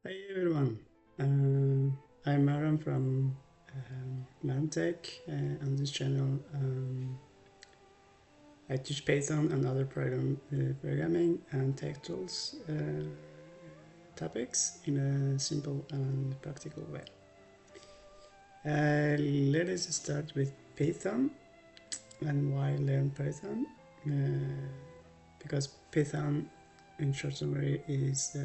Hi everyone, I'm Mahram from MahramTech. On this channel, I teach Python and other programming and tech tools topics in a simple and practical way. Let us start with Python and why learn Python. Because Python, in short summary, is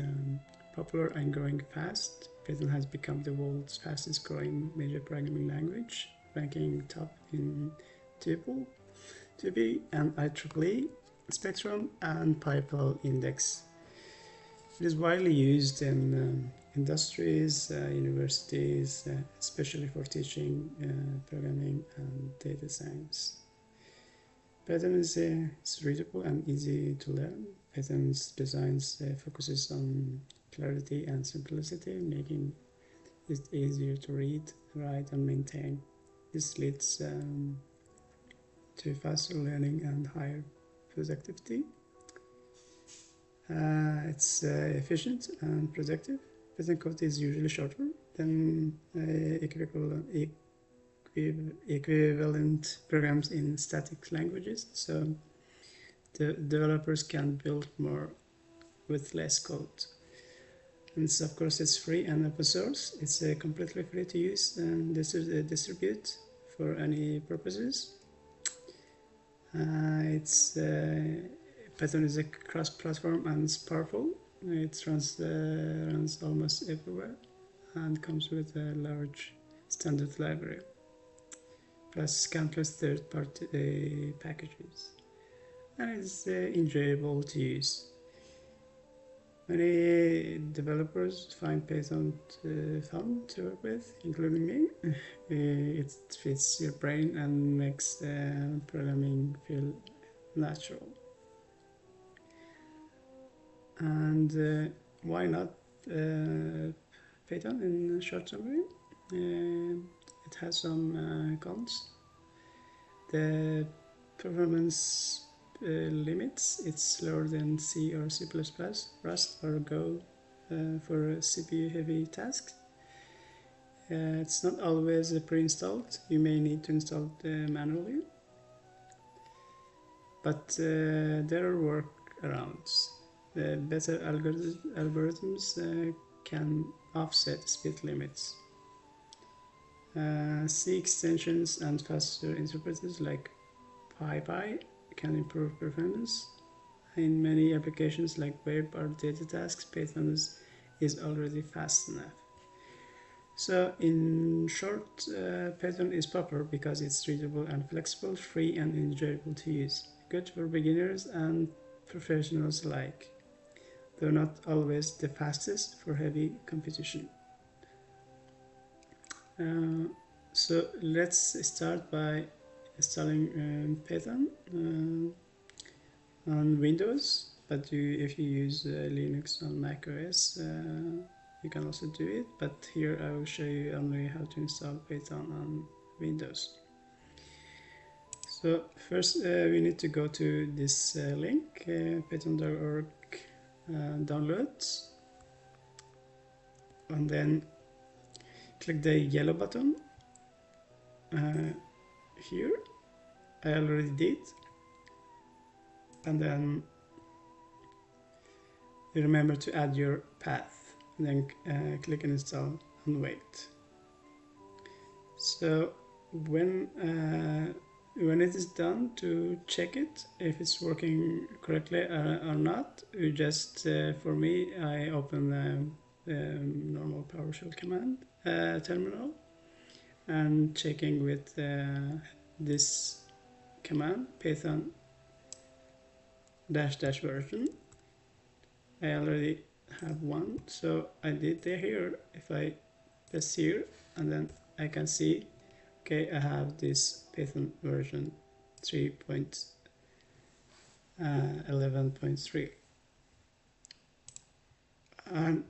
popular and growing fast. Python has become the world's fastest growing major programming language, ranking top in tuple, 2B and IEEE, Spectrum, and PyPal Index. It is widely used in industries, universities, especially for teaching programming and data science. Python is readable and easy to learn. Python's designs focuses on clarity and simplicity, making it easier to read, write, and maintain. This leads to faster learning and higher productivity. It's efficient and productive. Python code is usually shorter than equivalent programs in static languages, so the developers can build more with less code. And of course, it's free and open source. It's completely free to use and distribute for any purposes. Python is a cross-platform and it's powerful. It runs almost everywhere and comes with a large standard library, plus countless third-party packages. And it's enjoyable to use. Many developers find Python fun to work with, including me. It fits your brain and makes programming feel natural. And why not Python in short summary? It has some cons. The performance limits. It's slower than C or C++, Rust or Go for CPU-heavy tasks. It's not always pre-installed. You may need to install it manually. But there are workarounds. Better algorithms can offset speed limits. C extensions and faster interpreters like PyPy can improve performance. In many applications like web or data tasks, Python is already fast enough. So in short, Python is popular because it's readable and flexible, free and enjoyable to use. Good for beginners and professionals alike, though not always the fastest for heavy competition. So let's start by installing Python on Windows, but if you use Linux on Mac OS, you can also do it, but here I will show you only how to install Python on Windows. So first we need to go to this link, python.org downloads, and then click the yellow button here. I already did, and then remember to add your path, and then click install and wait. So when it is done, to check it if it's working correctly or not, you just for me I open the normal PowerShell command terminal and checking with this command python -- version. I already have one, so I did it here. If I press here, and then I can see, okay, I have this Python version 3.11.3, and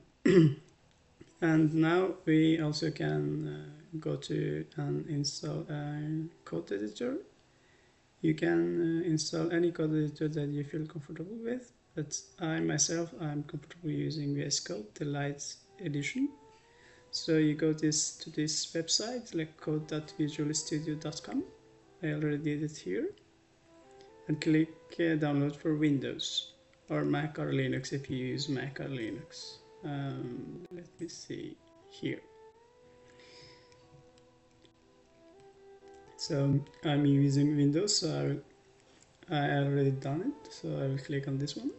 and now we also can go to and install a code editor. You can install any code editor that you feel comfortable with, but I myself I'm comfortable using VS Code, the light edition. So you go to this website, like code.visualstudio.com. I already did it here, and click download for Windows or Mac or Linux if you use Mac or Linux. Let me see here. So I'm using Windows, so I already done it, so I will click on this one.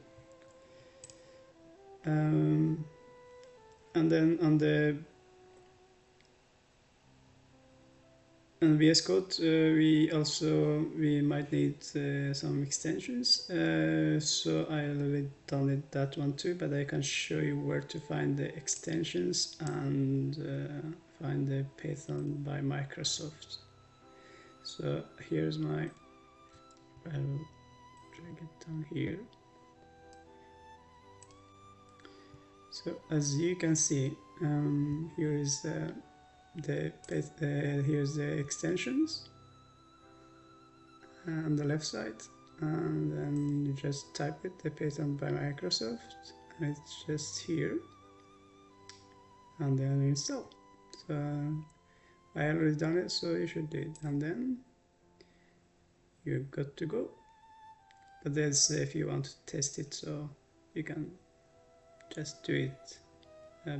And then on the VS Code, we might need some extensions. So I already done that one too, but I can show you where to find the extensions and find the Python by Microsoft. So here's my, I'll drag it down here. So as you can see, here is here's the extensions on the left side, and then you just type it, the Python by Microsoft, and it's just here, and then install. So I already done it, so you should do it, and then you're good to go. But there's if you want to test it, so you can just do it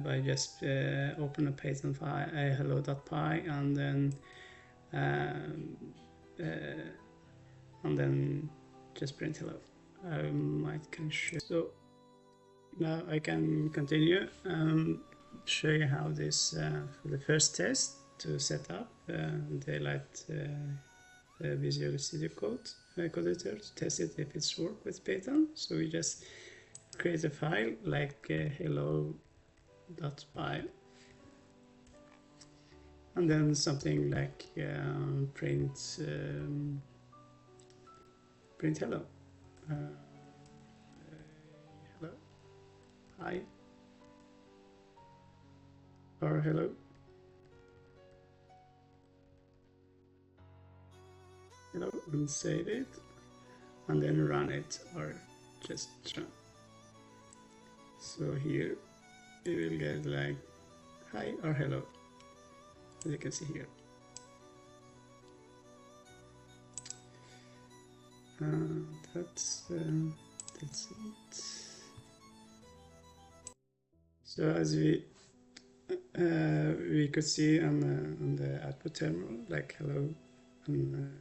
by just open a Python file, hello.py, and then just print hello. I might can show. So now I can continue. Show you how this for the first test to set up daylight Visual Studio Code editor to test it if it's work with Python. So we just create a file like hello.py, and then something like print hello, hello, hi, or hello. Hello, and save it, and then run it, or just run. So here you will get like hi or hello, as you can see here. That's it. So as we could see on the output terminal, like hello, and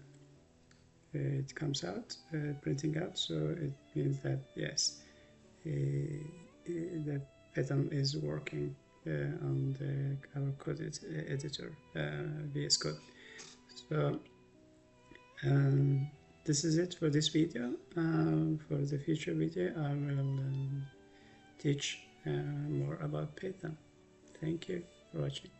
it comes out, printing out. So it means that yes, the Python is working on our code editor, VS Code. So this is it for this video. For the future video, I will teach more about Python. Thank you for watching.